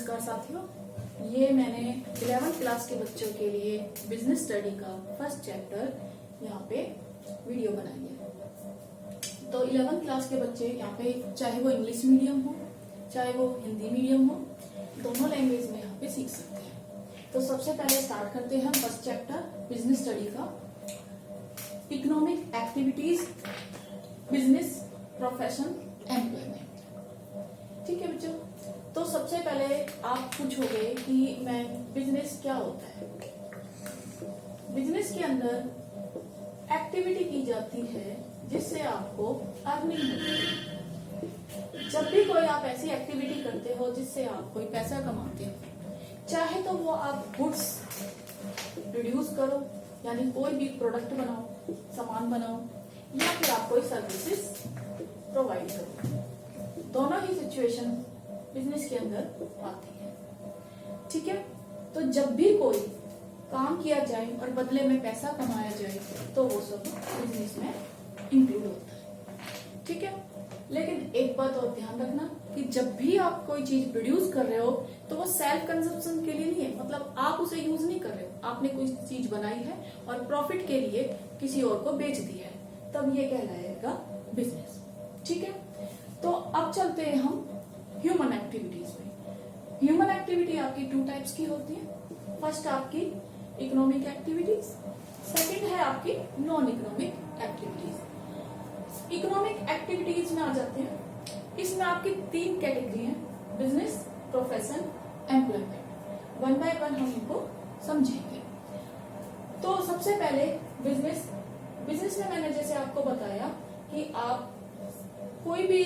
नमस्कार साथियों, ये मैंने 11th क्लास के बच्चों के लिए बिजनेस स्टडी का फर्स्ट चैप्टर यहाँ पे वीडियो बनाई है। तो 11th क्लास के बच्चे यहाँ पे चाहे वो इंग्लिश मीडियम हो चाहे वो हिंदी मीडियम हो, दोनों लैंग्वेज में यहाँ पे सीख सकते हैं। तो सबसे पहले स्टार्ट करते हैं फर्स्ट चैप्टर बिजनेस स्टडी का, economic activities, business, profession, employment. ठीक है बच्चों, तो सबसे पहले आप पूछोगे कि मैं बिजनेस क्या होता है। बिजनेस के अंदर एक्टिविटी की जाती है जिससे आपको अर्निंग होती है। जब भी कोई आप ऐसी एक्टिविटी करते हो जिससे आप कोई पैसा कमाते हो, चाहे तो वो आप गुड्स प्रोड्यूस करो, यानी कोई भी प्रोडक्ट बनाओ, सामान बनाओ, या फिर आप कोई सर्विसेज प्रोवाइड करो, दोनों ही सिचुएशन बिजनेस के अंदर आती है। ठीक है, तो जब भी कोई काम किया जाए और बदले में पैसा कमाया जाए तो वो सब बिजनेस में इंक्लूड होता है। ठीक है, लेकिन एक बात और ध्यान रखना कि जब भी आप कोई चीज प्रोड्यूस कर रहे हो तो वो सेल्फ कंजप्शन के लिए नहीं है, मतलब आप उसे यूज नहीं कर रहे हो, आपने कोई चीज बनाई है और प्रॉफिट के लिए किसी और को बेच दी है, तब ये कहलाएगा बिजनेस। ठीक है, तो अब चलते हैं हम ह्यूमन एक्टिविटीज में। ह्यूमन एक्टिविटी आपकी 2 टाइप्स की होती है। फर्स्ट आपकी इकोनॉमिक एक्टिविटीज, सेकंड है आपकी non economic activities. Economic activities में आ जाते हैं, इसमें आपकी 3 कैटेगरी है, बिजनेस, प्रोफेशन, एम्प्लॉयमेंट। 1 बाय 1 हम इनको समझेंगे। तो सबसे पहले बिजनेस। बिजनेस में मैंने जैसे आपको बताया कि आप कोई भी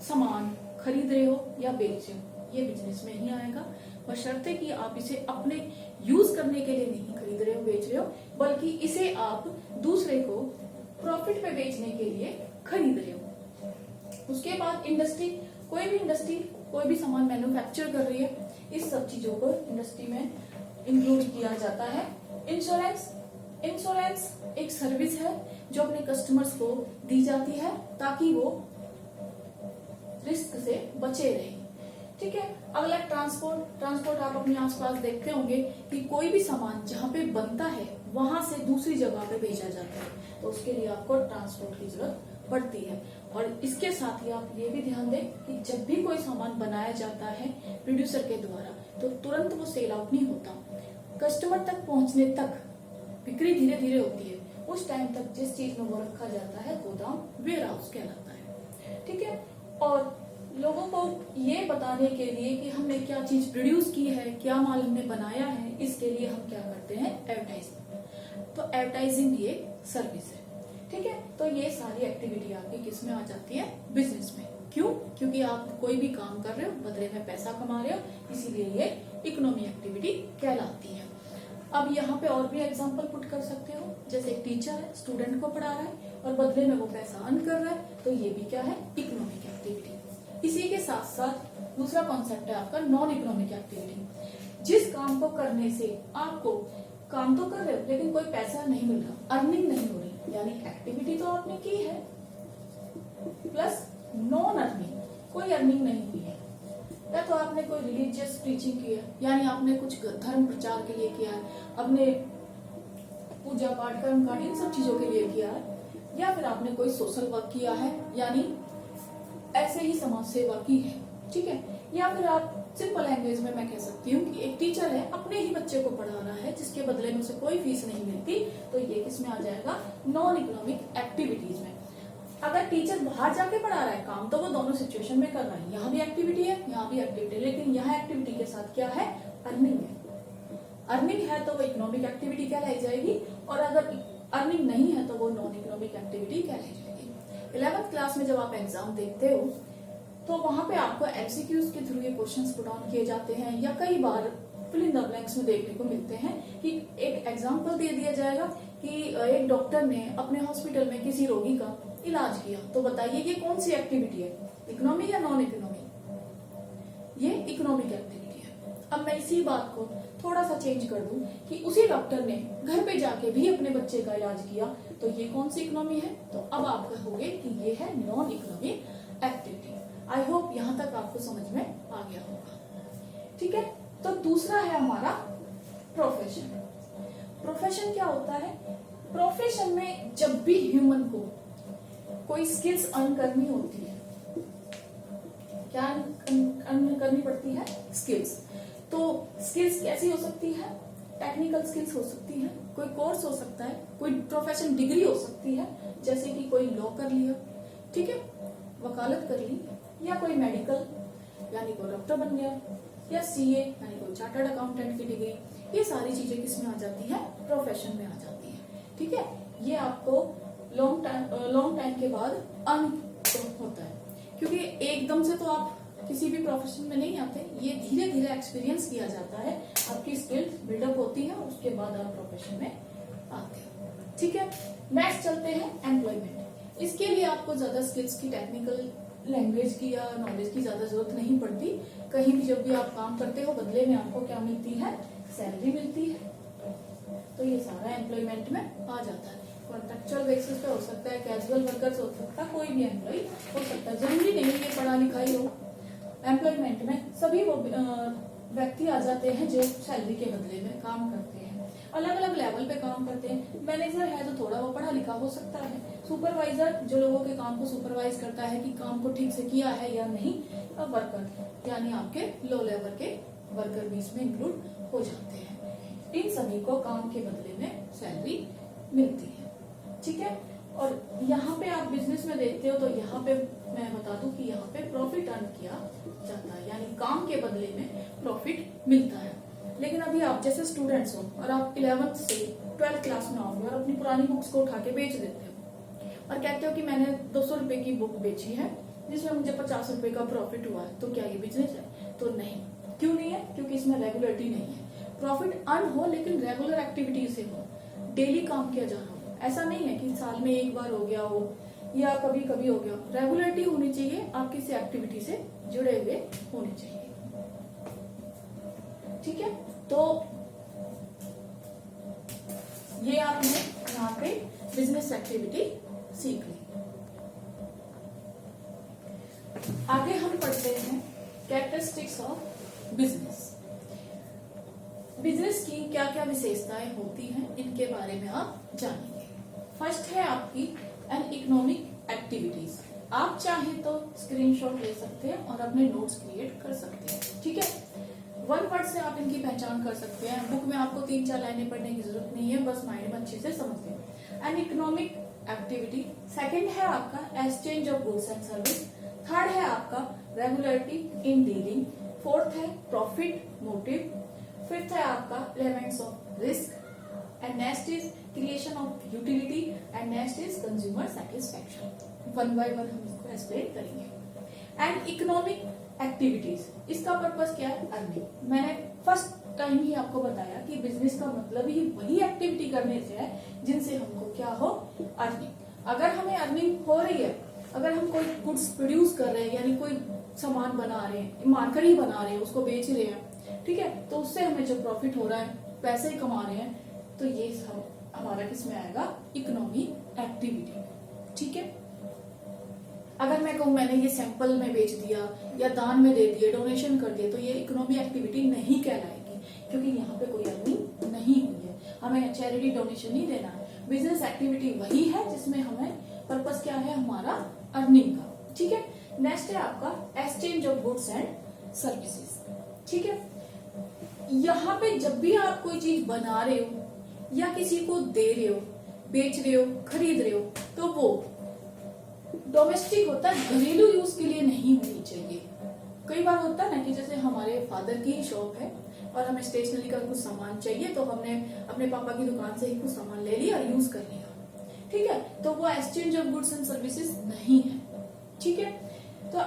सामान खरीद रहे हो या बेच रहे हो, ये बिजनेस में ही आएगा, बशर्ते कि आप इसे अपने यूज करने के लिए नहीं खरीद रहे हो, बेच रहे हो, बल्कि इसे आप दूसरे को प्रॉफिट पे बेचने के लिए खरीद रहे हो। उसके बाद इंडस्ट्री, कोई भी इंडस्ट्री कोई भी सामान मैन्युफैक्चर कर रही है, इस सब चीजों को इंडस्ट्री में इंक्लूड किया जाता है। इंश्योरेंस, इंश्योरेंस एक सर्विस है जो अपने कस्टमर्स को दी जाती है ताकि वो रिस्क से बचे रहे। ठीक है, अगला ट्रांसपोर्ट। ट्रांसपोर्ट आप अपने आसपास देखते होंगे कि कोई भी सामान जहाँ पे बनता है वहां से दूसरी जगह पे भेजा जाता है, तो उसके लिए आपको ट्रांसपोर्ट की जरूरत पड़ती है। और इसके साथ ही आप ये भी ध्यान दें कि जब भी कोई सामान बनाया जाता है प्रोड्यूसर के द्वारा, तो तुरंत वो सेल आउट नहीं होता, कस्टमर तक पहुंचने तक बिक्री धीरे धीरे होती है। उस टाइम तक जिस चीज में वो रखा जाता है गोदाम, वेयर हाउस कहलाता है। ठीक है, और लोगों को ये बताने के लिए कि हमने क्या चीज प्रोड्यूस की है, क्या माल हमने बनाया है, इसके लिए हम क्या करते हैं, एडवर्टाइजमेंट। तो एडवर्टाइजिंग ये सर्विस है। ठीक है, तो ये सारी एक्टिविटी आपकी किस में आ जाती है, बिजनेस में। क्यों? क्योंकि आप कोई भी काम कर रहे हो, बदले में पैसा कमा रहे हो, इसीलिए ये इकोनॉमी एक्टिविटी कहलाती है। अब यहाँ पे और भी एग्जाम्पल पुट कर सकते हो, जैसे एक टीचर है, स्टूडेंट को पढ़ा रहा है और बदले में वो पैसा अर्न कर रहा है, तो ये भी क्या है, इकोनॉमिक एक्टिविटी। इसी के साथ साथ दूसरा कॉन्सेप्ट है आपका नॉन इकोनॉमिक एक्टिविटी। जिस काम को करने से आपको, काम तो कर रहे हो लेकिन कोई पैसा नहीं मिल रहा, अर्निंग नहीं हो रही, यानी एक्टिविटी तो आपने की है प्लस नॉन अर्निंग, कोई अर्निंग नहीं हुई है। या तो आपने कोई रिलीजियस प्रीचिंग की है, यानी आपने कुछ धर्म प्रचार के लिए किया है, अपने पूजा पाठ कर्मकांड इन सब चीजों के लिए किया है, या फिर आपने कोई सोशल वर्क किया है, यानी ऐसे ही समाज सेवा की है। ठीक है, या फिर आप सिंपल लैंग्वेज में मैं कह सकती हूँ कि एक टीचर है, अपने ही बच्चे को पढ़ा रहा है जिसके बदले में उसे कोई फीस नहीं मिलती, तो ये किसमें आ जाएगा, नॉन इकोनॉमिक एक्टिविटीज में। अगर टीचर बाहर जाके पढ़ा रहा है काम, तो वो दोनों सिचुएशन में कर रहा है, यहाँ भी एक्टिविटी है, यहाँ भी एक्टिविटी है, लेकिन यहाँ एक्टिविटी के साथ क्या है, अर्निंग है। अर्निंग है तो वो इकोनॉमिक एक्टिविटी कहलाई जाएगी, और अगर अर्निंग नहीं है तो वो नॉन इकोनॉमिक एक्टिविटी कहलाई जाएगी। 11th क्लास में जब आप एग्जाम देखते हो तो वहां पे आपको एमसीक्यूज के थ्रू ये क्वेश्चंस पुट ऑन किए जाते हैं, या कई बार फिल इन द ब्लैंक्स में देखने को मिलते हैं कि एक एग्जाम्पल दे दिया जाएगा कि एक डॉक्टर ने अपने हॉस्पिटल में किसी रोगी का इलाज किया, तो बताइए ये कौन सी एक्टिविटी है, इकोनॉमी या नॉन इकोनॉमी, ये इकोनॉमिक एक्टिविटी है। अब मैं इसी बात को थोड़ा सा चेंज कर दूं कि उसी डॉक्टर ने घर पे जाके भी अपने बच्चे का इलाज किया, तो ये कौन सी इकोनॉमी है, तो अब आप कहोगे कि ये है non economic activity. I hope यहाँ तक आपको समझ में आ गया होगा। ठीक ठीक है। तो दूसरा है हमारा प्रोफेशन। प्रोफेशन क्या होता है? प्रोफेशन में जब भी ह्यूमन को कोई स्किल्स अर्न करनी होती है, क्या अर्न करनी पड़ती है? स्किल्स। तो स्किल्स कैसी हो सकती है? टेक्निकल स्किल्स हो सकती है, कोई कोर्स हो सकता है, कोई प्रोफेशन डिग्री हो सकती है, जैसे कि कोई लॉ कर लिया, ठीक है, वकालत कर ली, या कोई मेडिकल यानी कोई डॉक्टर बन गया, या सीए यानी कोई चार्टर्ड अकाउंटेंट की डिग्री। ये सारी चीजें किसमें आ जाती है? प्रोफेशन में आ जाती है, ठीक है। ये आपको लॉन्ग टाइम के बाद अर्न होता है, क्योंकि एकदम से तो आप किसी भी प्रोफेशन में नहीं आते, ये धीरे धीरे एक्सपीरियंस किया जाता है, आपकी स्किल्स बिल्डअप होती है, उसके बाद आप प्रोफेशन में आते हो, ठीक है। नेक्स्ट चलते हैं एम्प्लॉयमेंट। इसके लिए आपको ज्यादा स्किल्स की, टेक्निकल लैंग्वेज की या नॉलेज की ज्यादा जरूरत नहीं पड़ती। कहीं भी जब भी आप काम करते हो, बदले में आपको क्या मिलती है? सैलरी मिलती है। तो ये सारा एम्प्लॉयमेंट में आ जाता है। कॉन्ट्रेक्चुअल बेसिस पे हो सकता है, कैजुअल वर्कर्स हो सकता है, कोई भी एम्प्लॉय हो सकता है, जरूरी नहीं है पढ़ा लिखा ही हो। एम्प्लॉयमेंट में सभी वो व्यक्ति आ जाते हैं जो सैलरी के बदले में काम करते हैं, अलग अलग लेवल पे काम करते हैं। मैनेजर है तो थोड़ा वो पढ़ा लिखा हो सकता है, सुपरवाइजर जो लोगों के काम को सुपरवाइज करता है कि काम को ठीक से किया है या नहीं, वर्कर यानी आपके लो लेवल के वर्कर भी इसमें इंक्लूड हो जाते हैं। इन सभी को काम के बदले में सैलरी मिलती है, ठीक है। और यहाँ पे आप बिजनेस में देखते हो तो यहाँ पे मैं बता दूं कि यहाँ पे प्रॉफिट अर्न किया जाता है, यानी काम के बदले में प्रॉफिट मिलता है। लेकिन अभी आप जैसे स्टूडेंट्स हो और आप 11th से 12th क्लास में आओगे और अपनी पुरानी बुक्स को उठा के बेच देते हो और कहते हो कि मैंने 200 रुपए की बुक बेची है जिसमें मुझे 50 रुपए का प्रॉफिट हुआ है, तो क्या ये बिजनेस है? तो नहीं। क्यों नहीं है? क्योंकि इसमें रेगुलरिटी नहीं है। प्रॉफिट अर्न हो लेकिन रेगुलर एक्टिविटी से हो, डेली काम किया जाना हो। ऐसा नहीं है कि साल में एक बार हो गया हो या कभी कभी हो गया। रेगुलरिटी होनी चाहिए, आप किसी एक्टिविटी से जुड़े हुए होने चाहिए, ठीक है। तो ये आपने यहाँ पे बिजनेस एक्टिविटी सीख ली। आगे हम पढ़ते हैं कैरेक्टरिस्टिक्स ऑफ बिजनेस। बिजनेस की क्या क्या विशेषताएं होती हैं, इनके बारे में आप जानेंगे। फर्स्ट है आपकी एन इकोनॉमिक एक्टिविटीज। आप चाहे तो स्क्रीनशॉट ले सकते हैं और अपने नोट्स क्रिएट कर सकते हैं, ठीक है। वन वर्ड से आप इनकी पहचान कर सकते हैं। बुक में आपको 3-4 लाइनें पढ़ने की जरूरत नहीं है, बस माइंड में अच्छे से समझ लें। An economic activity. सेकंड है आपका exchange of goods and service. Third है आपका रेगुलरिटी इन डीलिंग। फोर्थ है प्रॉफिट मोटिव। फिफ्थ है आपका elements of risk and next is creation of utility and next is consumer satisfaction. One by one हम इसको explain करेंगे। And economic activities, इसका purpose क्या है? अर्निंग। मैंने फर्स्ट टाइम ही आपको बताया कि बिजनेस का मतलब ही वही एक्टिविटी करने से है जिनसे हमको क्या हो? अर्निंग। अगर हमें अर्निंग हो रही है, अगर हम कोई गुड्स प्रोड्यूस कर रहे हैं यानी कोई सामान बना रहे हैं, मार्केट ही बना रहे हैं, उसको बेच रहे हैं, ठीक है, तो उससे हमें जो प्रॉफिट हो रहा है, पैसे कमा रहे हैं, तो ये हमारा किस में आएगा? इकोनॉमी एक्टिविटी, ठीक है। अगर मैं कहूँ मैंने ये सैंपल में बेच दिया या दान में दे दिया, डोनेशन कर दिया, तो ये इकोनॉमी एक्टिविटी नहीं कहलाएगी, क्योंकि यहाँ पे कोई अर्निंग नहीं हुई है। हमें चैरिटी डोनेशन नहीं देना है। बिजनेस एक्टिविटी वही है जिसमें हमें पर्पस क्या है? हमारा अर्निंग का, ठीक है। नेक्स्ट है आपका exchange of goods and services, ठीक है। यहाँ पे जब भी आप कोई चीज बना रहे हो या किसी को दे रहे हो, बेच रहे हो, खरीद रहे हो, तो वो डोमेस्टिक होता है, घरेलू यूज के लिए नहीं होनी चाहिए। कई बार होता है ना कि जैसे हमारे फादर की शॉप है और हमें स्टेशनरी का कुछ सामान चाहिए, तो हमने अपने पापा की दुकान से ही कुछ सामान ले लिया और यूज कर लिया, ठीक है, तो वो exchange of goods and services नहीं है, ठीक है। तो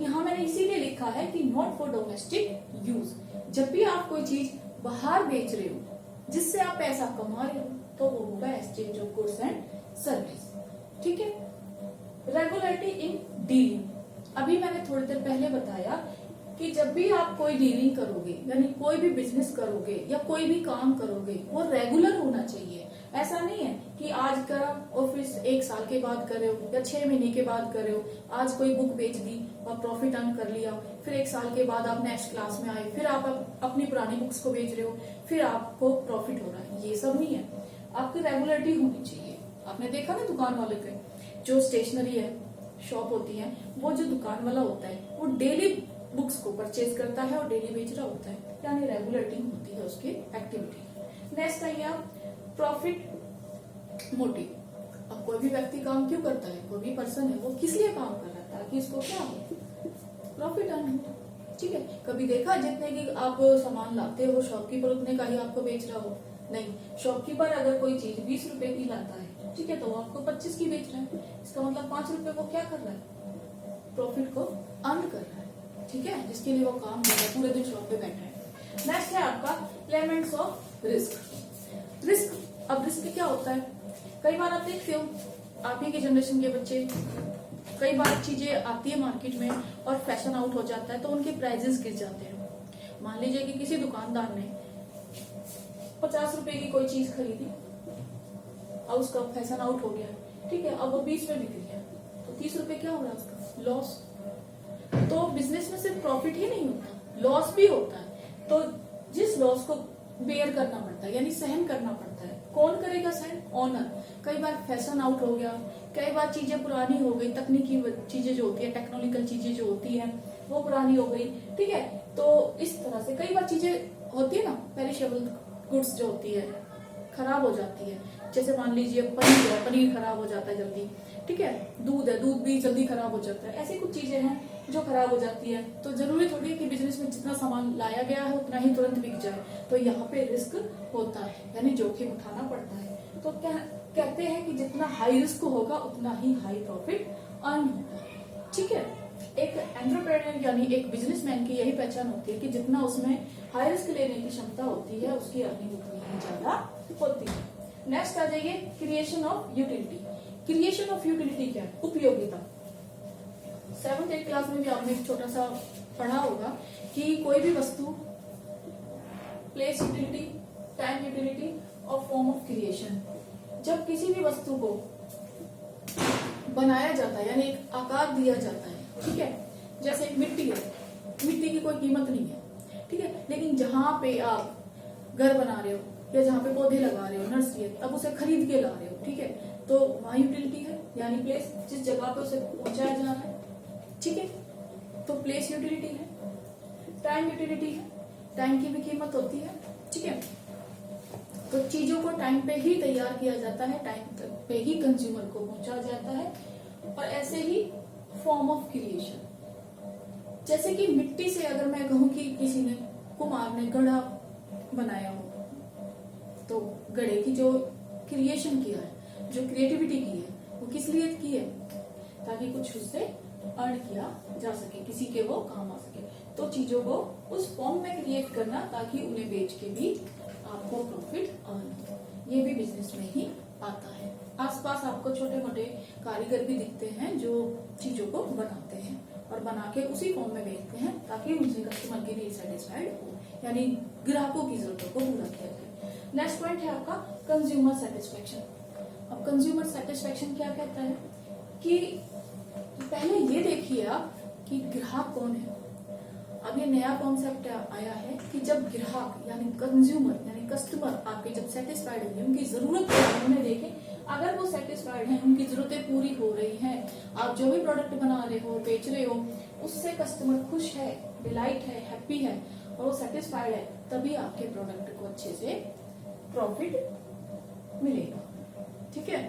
यहाँ मैंने इसीलिए लिखा है कि नॉट फॉर डोमेस्टिक यूज। जब भी आप कोई चीज बाहर बेच रहे हो जिससे आप पैसा कमा रहे हो, तो वो होगा exchange of goods and service, ठीक है। Regularity in dealing. अभी मैंने थोड़ी देर पहले बताया कि जब भी आप कोई डीलिंग करोगे यानी कोई भी बिजनेस करोगे या कोई भी काम करोगे वो रेगुलर होना चाहिए। ऐसा नहीं है कि आज करा और फिर 1 साल के बाद कर रहे हो या 6 महीने के बाद कर रहे हो। आज कोई बुक बेच दी और प्रॉफिट अर्न कर लिया, फिर 1 साल के बाद आप नेक्स्ट क्लास में आए, फिर आप अपनी पुरानी बुक्स को बेच रहे हो, फिर आपको प्रॉफिट हो रहा है। ये सब नहीं है, आपकी रेगुलरिटी होनी चाहिए। आपने देखा ना दुकान वाले के जो स्टेशनरी है शॉप होती है, वो जो दुकान वाला होता है वो डेली बुक्स को परचेज करता है और डेली बेच रहा होता है, यानी रेगुलेटिंग होती है उसकी एक्टिविटी। नेक्स्ट आइए आप प्रॉफिट मोटिव। अब कोई भी व्यक्ति काम क्यों करता है, कोई भी पर्सन है वो किस लिए काम कर रहा है, ताकि इसको क्या हो, प्रॉफिट अर्न हो। ठीक है, कभी देखा जितने की आप सामान लाते हो शॉपकीपर उतने का ही आपको बेच रहा हो? नहीं, शॉपकीपर अगर कोई चीज 20 रुपए की लाता है, ठीक है, तो वो आपको 25 की बेच रहा है। इसका मतलब 5 रुपए वो क्या कर रहा है, प्रॉफिट को अर्न कर रहा है। ठीक है, जिसके लिए वो काम कर रहा है, पूरे दिन शॉप पे बैठा है। नेक्स्ट है आपका एलिमेंट्स ऑफ रिस्क। अब रिस्क क्या होता है, कई बार आप देखते हो आप ही की जनरेशन के बच्चे, कई बार चीजें आती है मार्केट में और फैशन आउट हो जाता है तो उनके प्राइजेस गिर जाते हैं। मान लीजिए कि किसी दुकानदार ने 50 रुपए की कोई चीज खरीदी और उसका फैशन आउट हो गया, ठीक है, अब वो 20 में बिक रही है, तो 30 रुपए क्या हो रहा है उसका, लॉस। तो बिजनेस में सिर्फ प्रॉफिट ही नहीं होता, लॉस भी होता है। तो जिस लॉस को बेयर करना पड़ता है यानी सहन करना पड़ता है, कौन करेगा सहन, ओनर। कई बार फैशन आउट हो गया, कई बार चीजें पुरानी हो गई, तकनीकी चीजें जो होती है, टेक्नोलॉजिकल चीजें जो होती है वो पुरानी हो गई, ठीक है। तो इस तरह से कई बार चीजें होती है ना, पेरिशेबल गुड्स जो होती है खराब हो जाती है। जैसे मान लीजिए पनीर है, पनीर खराब हो जाता है जल्दी, ठीक है, दूध है, दूध भी जल्दी खराब हो जाता है। ऐसी कुछ चीजें हैं जो खराब हो जाती है। तो जरूरी थोड़ी है कि बिजनेस में जितना सामान लाया गया है उतना ही तुरंत बिक जाए। तो यहाँ पे रिस्क होता है, यानी जोखिम उठाना पड़ता है। तो क्या कहते हैं कि जितना हाई रिस्क होगा उतना ही हाई प्रॉफिट अर्न होगा। ठीक है, एक एंटरप्रेन्योर यानी एक बिजनेसमैन की यही पहचान होती है कि जितना उसमें हाई रिस्क लेने की क्षमता होती है उसकी अर्निंग उतनी ही ज्यादा होती है। नेक्स्ट आ जाइए creation of utility. Creation of utility क्या है, उपयोगिता। 7th 8th क्लास में भी आपने एक छोटा सा पढ़ा होगा कि कोई भी वस्तु, प्लेस यूटिलिटी, टाइम यूटिलिटी और फॉर्म ऑफ क्रिएशन। जब किसी भी वस्तु को बनाया जाता है यानी एक आकार दिया जाता है, ठीक है, जैसे मिट्टी है, मिट्टी की कोई कीमत नहीं है, ठीक है, लेकिन जहां पे आप घर बना रहे हो या जहाँ पे पौधे लगा रहे हो, नर्सरी है, तब उसे खरीद के ला रहे हो, ठीक है, तो वहां यूटिलिटी है यानी प्लेस, जिस जगह पे उसे पहुंचाया जा रहा है, ठीक है, तो प्लेस यूटिलिटी है। टाइम यूटिलिटी है, टाइम की भी कीमत होती है, ठीक है, तो चीजों को टाइम पे ही तैयार किया जाता है, टाइम पे ही कंज्यूमर को पहुंचाया जाता है। और ऐसे ही फॉर्म ऑफ क्रिएशन, जैसे कि मिट्टी से अगर मैं कहूं कि किसी ने, कुम्हार ने घड़ा बनाया हो, तो घड़े की जो क्रिएशन किया है, जो क्रिएटिविटी की है, वो किस लिए की है, ताकि कुछ उससे अर्न किया जा सके, किसी के वो काम आ सके। तो चीजों को उस फॉर्म में क्रिएट करना ताकि उन्हें बेच के भी आपको प्रॉफिट अर्न हो, ये भी बिजनेस में ही आता है। आसपास आपको छोटे मोटे कारीगर भी दिखते हैं जो चीजों को बनाते हैं और बना के उसी फॉर्म में बेचते हैं ताकि उनसे कस्टमर के लिए सेटिस्फाइड हो, यानी ग्राहकों की जरूरतों को पूरा किया जाए। नेक्स्ट पॉइंट है आपका कंज्यूमर सेटिस्फेक्शन। अब कंज्यूमर सेटिस्फेक्शन क्या कहता है कि पहले ये देखिए आप कि ग्राहक कौन है। अब ये नया कॉन्सेप्ट आया है कि जब ग्राहक यानी कंज्यूमर यानी कस्टमर आपके जब सेटिस्फाइड होंगे, उनकी जरूरत को उन्हें देखें, अगर वो सेटिस्फाइड हैं, उनकी जरूरतें पूरी हो रही हैं, आप जो भी प्रोडक्ट बना रहे हो, बेच रहे हो, उससे कस्टमर खुश है, डिलाइट है, हैप्पी है और वो सेटिस्फाइड है, तभी आपके प्रोडक्ट को अच्छे से प्रॉफिट मिलेगा। ठीक है,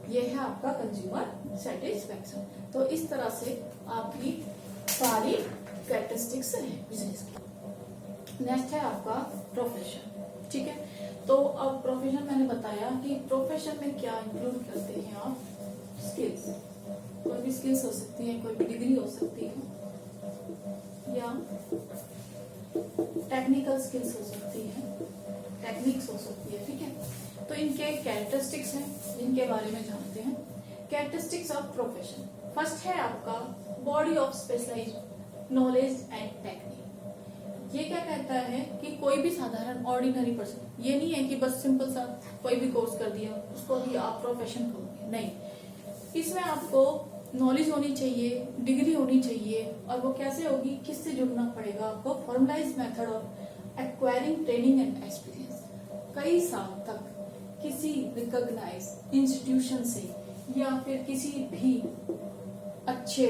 ये है आपका कंज्यूमर सेटिस्फेक्शन। तो इस तरह से आपकी सारी कैरेक्टरिस्टिक्स है बिजनेस की। नेक्स्ट है आपका प्रोफेशन। ठीक है, तो अब प्रोफेशन मैंने बताया कि प्रोफेशन में क्या इंक्लूड करते हैं आप, स्किल्स। कोई भी स्किल्स हो सकती है, कोई भी डिग्री हो सकती है या टेक्निकल स्किल्स हो सकती है, टेक्निक्स हो सकती है। ठीक है, तो इनके कैरेक्टरिस्टिक्स हैं जिनके बारे में जानते हैं। कैरेक्टरिस्टिक्स ऑफ प्रोफेशन, फर्स्ट है आपका body of specialised knowledge and technique. ये क्या कहता है कि कोई भी साधारण ऑर्डिनरी पर्सन, ये नहीं है कि बस सिंपल सा कोई भी कोर्स कर दिया उसको भी आप प्रोफेशन करोगे, नहीं। इसमें आपको नॉलेज होनी चाहिए, डिग्री होनी चाहिए, और वो कैसे होगी, किससे जुड़ना पड़ेगा आपको, formalise method of acquiring training and experience. कई साल तक किसी रिकॉग्नाइज इंस्टीट्यूशन से या फिर किसी भी अच्छे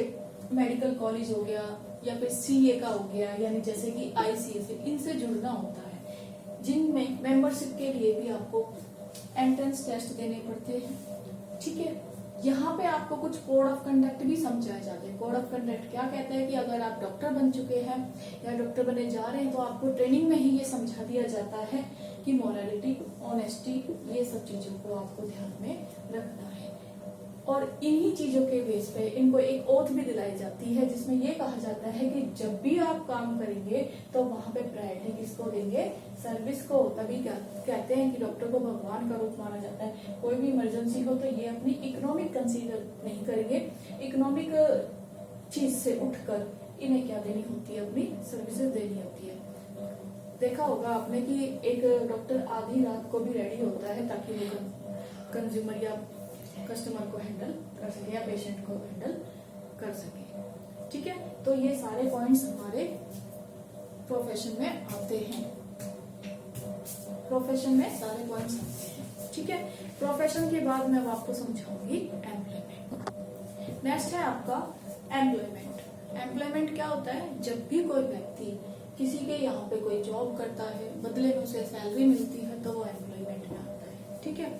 मेडिकल कॉलेज हो गया या फिर सीए का हो गया, यानी जैसे कि आईसीएसई, इनसे जुड़ना होता है, जिनमें मेंबरशिप के लिए भी आपको एंट्रेंस टेस्ट देने पड़ते हैं। ठीक है, यहाँ पे आपको कुछ कोड ऑफ कंडक्ट भी समझाए जाते हैं। कोड ऑफ कंडक्ट क्या कहता है कि अगर आप डॉक्टर बन चुके हैं या डॉक्टर बनने जा रहे हैं तो आपको ट्रेनिंग में ही ये समझा दिया जाता है कि मोरालिटी, ऑनेस्टी, ये सब चीजों को आपको ध्यान में रखना है। और इन्हीं चीजों के बेस पे इनको एक ओथ भी दिलाई जाती है जिसमें ये कहा जाता है कि जब भी आप काम करेंगे तो वहां पे प्रायोरिटी किसको देंगे, सर्विस को। तभी कहते हैं कि डॉक्टर को भगवान का रूप माना जाता है। कोई भी इमरजेंसी हो तो ये अपनी इकोनॉमिक कंसीडर नहीं करेंगे, इकोनॉमिक चीज से उठकर इन्हें क्या देनी होती है, अपनी सर्विसेज देनी होती है। देखा होगा आपने कि एक डॉक्टर आधी रात को भी रेडी होता है ताकि वो कंज्यूमर या कस्टमर को हैंडल कर सके या पेशेंट को हैंडल कर सके। ठीक है, तो ये सारे पॉइंट्स हमारे प्रोफेशन में आते हैं। प्रोफेशन में सारे पॉइंट्स आते हैं। ठीक है, प्रोफेशन के बाद मैं आपको समझाऊंगी एम्प्लॉयमेंट। नेक्स्ट है आपका एम्प्लॉयमेंट। एम्प्लॉयमेंट क्या होता है, जब भी कोई व्यक्ति किसी के यहाँ पे कोई जॉब करता है, बदले में उसे सैलरी मिलती है, तो वो एम्प्लॉयमेंट में आता है। ठीक है,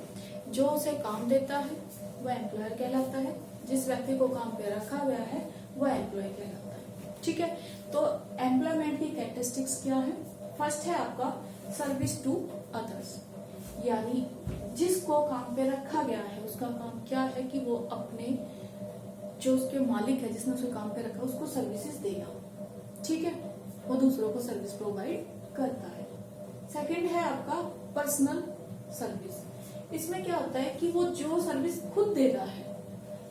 जो उसे काम देता है वह एम्प्लॉयर कहलाता है, जिस व्यक्ति को काम पे रखा गया है वह एम्प्लॉय कहलाता है। ठीक है, तो एम्प्लॉयमेंट की कैरेक्टरिस्टिक्स क्या है। फर्स्ट है आपका सर्विस टू अदर्स, यानी जिसको काम पे रखा गया है उसका काम क्या है कि वो अपने जो उसके मालिक है, जिसने उसे काम पे रखा, उसको सर्विसेज देगा। ठीक है, वो दूसरों को सर्विस प्रोवाइड करता है। सेकंड है आपका पर्सनल सर्विस। इसमें क्या होता है कि वो जो सर्विस खुद देता है,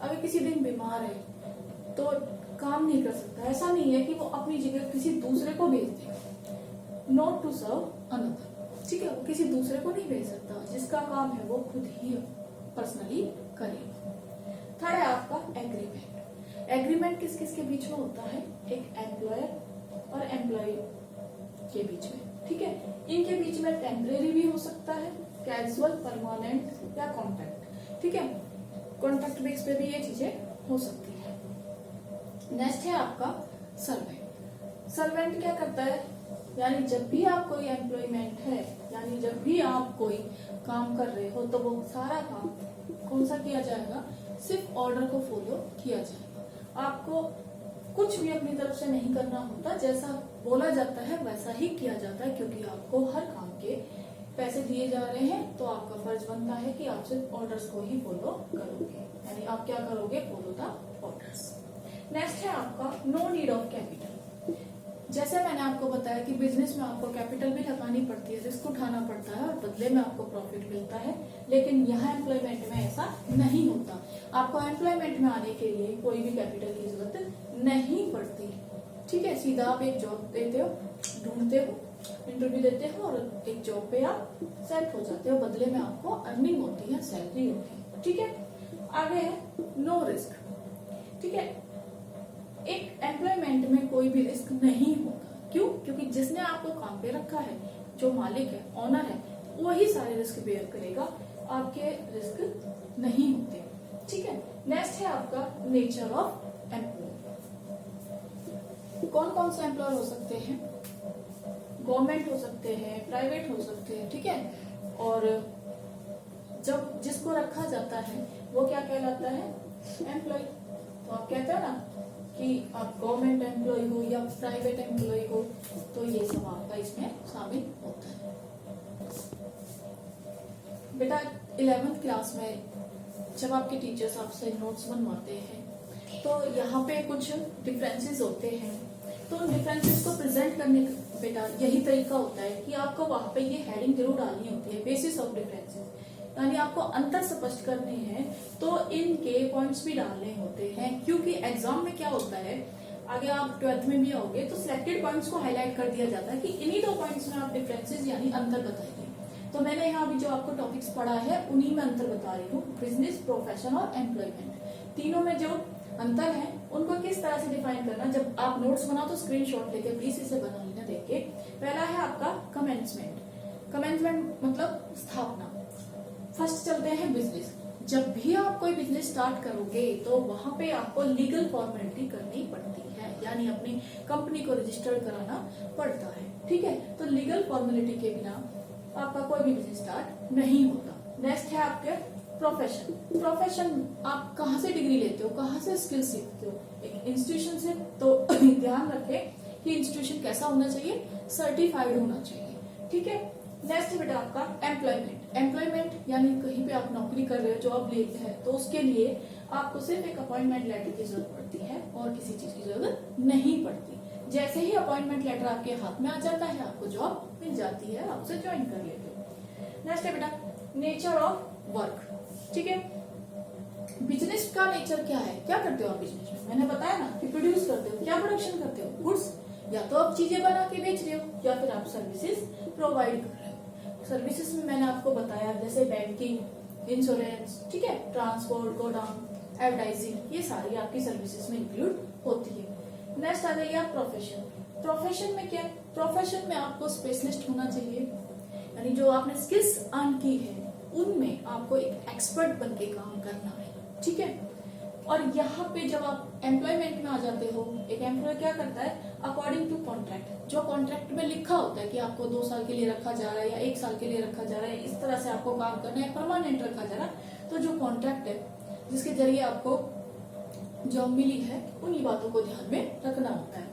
अगर किसी दिन बीमार है तो काम नहीं कर सकता, ऐसा नहीं है कि वो अपनी जगह किसी दूसरे को भेज दे, नॉट टू सर्व अनदर। ठीक है, वो किसी दूसरे को नहीं भेज सकता, जिसका काम है वो खुद ही पर्सनली करेगा। थर्ड है आपका एग्रीमेंट। एग्रीमेंट किस किस के बीच में होता है, एक एम्प्लॉयर और एम्प्लॉय के बीच में। ठीक है, इनके बीच में टेम्परेरी भी हो सकता है, कैजुअल, परमानेंट या कॉन्ट्रैक्ट। ठीक है, कॉन्ट्रैक्ट बेस पे भी ये चीजें हो सकती है। नेक्स्ट है आपका सर्वेंट। सर्वेंट क्या करता है, यानी जब भी आप कोई एम्प्लॉयमेंट है, यानी जब भी आप कोई काम कर रहे हो तो वो सारा काम कौन सा किया जाएगा, सिर्फ ऑर्डर को फॉलो किया जाएगा। आपको कुछ भी अपनी तरफ से नहीं करना होता, जैसा बोला जाता है वैसा ही किया जाता है, क्योंकि आपको हर काम के पैसे दिए जा रहे हैं, तो आपका फर्ज बनता है कि आप सिर्फ ऑर्डर्स को ही फॉलो करोगे, यानी आप क्या करोगे, फॉलो द ऑर्डर्स। नेक्स्ट है आपका नो नीड ऑफ कैपिटल। जैसे मैंने आपको बताया कि बिजनेस में आपको कैपिटल भी लगानी पड़ती है, रिस्क उठाना पड़ता है और बदले में आपको प्रॉफिट मिलता है, लेकिन यहाँ एम्प्लॉयमेंट में ऐसा नहीं होता। आपको एम्प्लॉयमेंट में आने के लिए कोई भी कैपिटल की जरूरत नहीं पड़ती। ठीक है, सीधा आप एक जॉब देते हो, ढूंढते हो, इंटरव्यू देते हो और एक जॉब पे आप सेट हो जाते हो, बदले में आपको अर्निंग होती है, सैलरी होती है। ठीक है, आगे है नो रिस्क। ठीक है, एक एम्प्लॉयमेंट में कोई भी रिस्क नहीं होगा। क्यों? क्योंकि जिसने आपको काम पे रखा है, जो मालिक है, ऑनर है, वही सारे रिस्क बेयर करेगा, आपके रिस्क नहीं होते। ठीक है, नेक्स्ट है आपका नेचर ऑफ एम्प्लॉय। कौन कौन से एम्प्लॉय हो सकते हैं, गवर्नमेंट हो सकते हैं, प्राइवेट हो सकते हैं। ठीक है, और जब जिसको रखा जाता है वो क्या कहलाता है, एम्प्लॉय। तो आप कहते हैं ना कि आप गवर्नमेंट एम्प्लॉय हो या प्राइवेट एम्प्लॉय हो, तो ये सब आपका इसमें शामिल होता है। बेटा 11th क्लास में जब आपके टीचर्स आपसे नोट्स बनवाते हैं तो यहाँ पे कुछ डिफरेंसेस होते हैं, तो उन डिफरेंसेस को प्रेजेंट करने का बेटा यही तरीका होता है कि आपको वहां पे ये हेडिंग जरूर डालनी होती है, बेसिस ऑफ डिफरेंसेस, यानी आपको अंतर स्पष्ट करने हैं तो इनके पॉइंट्स भी डालने होते हैं। क्योंकि एग्जाम में क्या होता है, आगे आप 12th में भी आओगे तो सिलेक्टेड पॉइंट्स को हाईलाइट कर दिया जाता है कि इन्हीं 2 पॉइंट्स में आप डिफरेंसेस यानी अंतर बताइए। तो मैंने यहाँ अभी जो आपको टॉपिक्स पढ़ा है उन्हीं में अंतर बता रही हूँ, बिजनेस, प्रोफेशन और एम्प्लॉयमेंट। तीनों में जो अंतर है उनको किस तरह से डिफाइन करना। जब आप नोट्स बनाओ तो स्क्रीनशॉट लेके प्लीज इसे बना लेना देख के। पहला है आपका कमेंसमेंट। कमेंसमेंट मतलब स्थापना। फर्स्ट चलते हैं बिजनेस। जब भी आप कोई बिजनेस स्टार्ट करोगे तो वहां पे आपको लीगल फॉर्मेलिटी करनी पड़ती है, यानी अपनी कंपनी को रजिस्टर कराना पड़ता है। ठीक है, तो लीगल फॉर्मेलिटी के बिना आपका कोई भी बिजनेस स्टार्ट नहीं होता। नेक्स्ट है आपके प्रोफेशन। प्रोफेशन आप कहाँ से डिग्री लेते हो, कहाँ से स्किल सीखते हो, एक इंस्टीट्यूशन से। तो ध्यान रखें कि इंस्टीट्यूशन कैसा होना चाहिए, सर्टिफाइड होना चाहिए। ठीक है, नेक्स्ट है बेटा आपका एम्प्लॉयमेंट। एम्प्लॉयमेंट यानी कहीं पे आप नौकरी कर रहे हो, जॉब लेते हैं, तो उसके लिए आपको सिर्फ एक अपॉइंटमेंट लेटर की जरूरत पड़ती है और किसी चीज की जरूरत नहीं पड़ती। जैसे ही अपॉइंटमेंट लेटर आपके हाथ में आ जाता है आपको जॉब मिल जाती है, आप उसे ज्वाइन कर लेते हो। नेक्स्ट है बेटा नेचर ऑफ वर्क। ठीक है, बिजनेस का नेचर क्या है, क्या करते हो आप बिजनेस में? मैंने बताया ना कि प्रोड्यूस करते हो। क्या प्रोडक्शन करते हो? गुड्स। या तो आप चीजें बना के बेच रहे हो या फिर आप सर्विसेज प्रोवाइड कर रहे हो। सर्विसेज में मैंने आपको बताया जैसे बैंकिंग, इंश्योरेंस, ठीक है, ट्रांसपोर्ट, गोडाउन, एडवर्टाइजिंग, ये सारी आपकी सर्विसेज में इंक्लूड होती है। नेक्स्ट आ जाइए आप प्रोफेशन। प्रोफेशन में क्या है? प्रोफेशन में आपको स्पेशलिस्ट होना चाहिए, यानी जो आपने स्किल्स अर्न की है उनमें आपको एक एक्सपर्ट बन के काम करना है। ठीक है, और यहाँ पे जब आप एम्प्लॉयमेंट में आ जाते हो, एक एम्प्लॉय क्या करता है, अकॉर्डिंग टू कॉन्ट्रैक्ट, जो कॉन्ट्रैक्ट में लिखा होता है कि आपको 2 साल के लिए रखा जा रहा है या 1 साल के लिए रखा जा रहा है, इस तरह से आपको काम करना है, परमानेंट रखा जा रहा है, तो जो कॉन्ट्रैक्ट है जिसके जरिए आपको जॉब मिली है उन्हीं बातों को ध्यान में रखना होता है।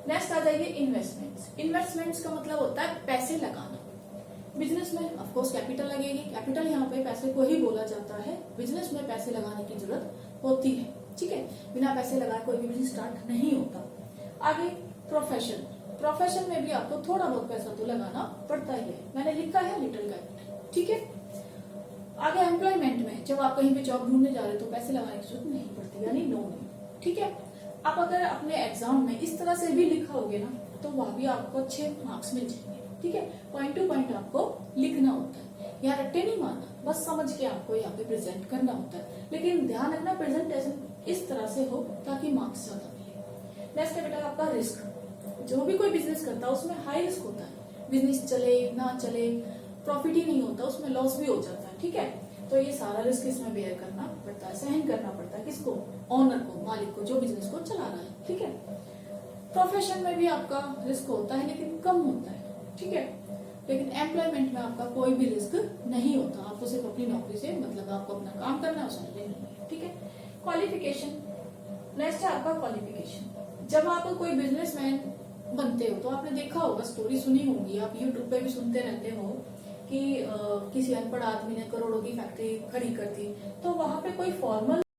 नेक्स्ट आ जाइए इन्वेस्टमेंट्स। इन्वेस्टमेंट्स का मतलब होता है पैसे लगाना। बिजनेस में ऑफ कोर्स कैपिटल लगेगी, कैपिटल यहाँ पे पैसे को ही बोला जाता है। बिजनेस में पैसे लगाने की जरूरत होती है। ठीक है, बिना पैसे लगाए कोई भी बिजनेस स्टार्ट नहीं होता। आगे प्रोफेशन। प्रोफेशन में भी आपको थोड़ा बहुत पैसा तो लगाना पड़ता ही है, मैंने लिखा है लिटिल कैपिटल। ठीक है, आगे एम्प्लॉयमेंट में जब आप कहीं पे जॉब ढूंढने जा रहे हो तो पैसे लगाने की जरूरत नहीं पड़ती, यानी नो नहीं। ठीक है, आप अगर अपने एग्जाम में इस तरह से भी लिखा होगे ना तो वहां भी आपको अच्छे मार्क्स मिल जाएंगे। ठीक है, पॉइंट टू पॉइंट आपको लिखना होता है, यहाँ रट्टे नहीं मारना, बस समझ के आपको यहाँ पे प्रेजेंट करना होता है। लेकिन ध्यान रखना प्रेजेंटेशन इस तरह से हो ताकि मार्क्स ज्यादा मिले। नेक्स्ट है बेटा आपका रिस्क। जो भी कोई बिजनेस करता है उसमें हाई रिस्क होता है। बिजनेस चले ना चले, प्रॉफिट ही नहीं होता, उसमें लॉस भी हो जाता है। ठीक है, तो ये सारा रिस्क इसमें बेयर करना पड़ता है, सहन करना पड़ता है। किसको? ऑनर को, मालिक को, जो बिजनेस को चला रहा है। ठीक है, प्रोफेशन में भी आपका रिस्क होता है लेकिन कम होता है। ठीक है, लेकिन एम्प्लॉयमेंट में आपका कोई भी रिस्क नहीं होता, आपको सिर्फ अपनी नौकरी से मतलब आपको अपना काम करना है, उसमें नहीं है। ठीक है, क्वालिफिकेशन। नेक्स्ट है आपका क्वालिफिकेशन। जब आप कोई बिजनेसमैन बनते हो तो आपने देखा होगा, स्टोरी सुनी होगी, आप यूट्यूब पे भी सुनते रहते हो कि किसी अनपढ़ आदमी ने करोड़ों की फैक्ट्री खड़ी कर दी, तो वहां पे कोई फॉर्मल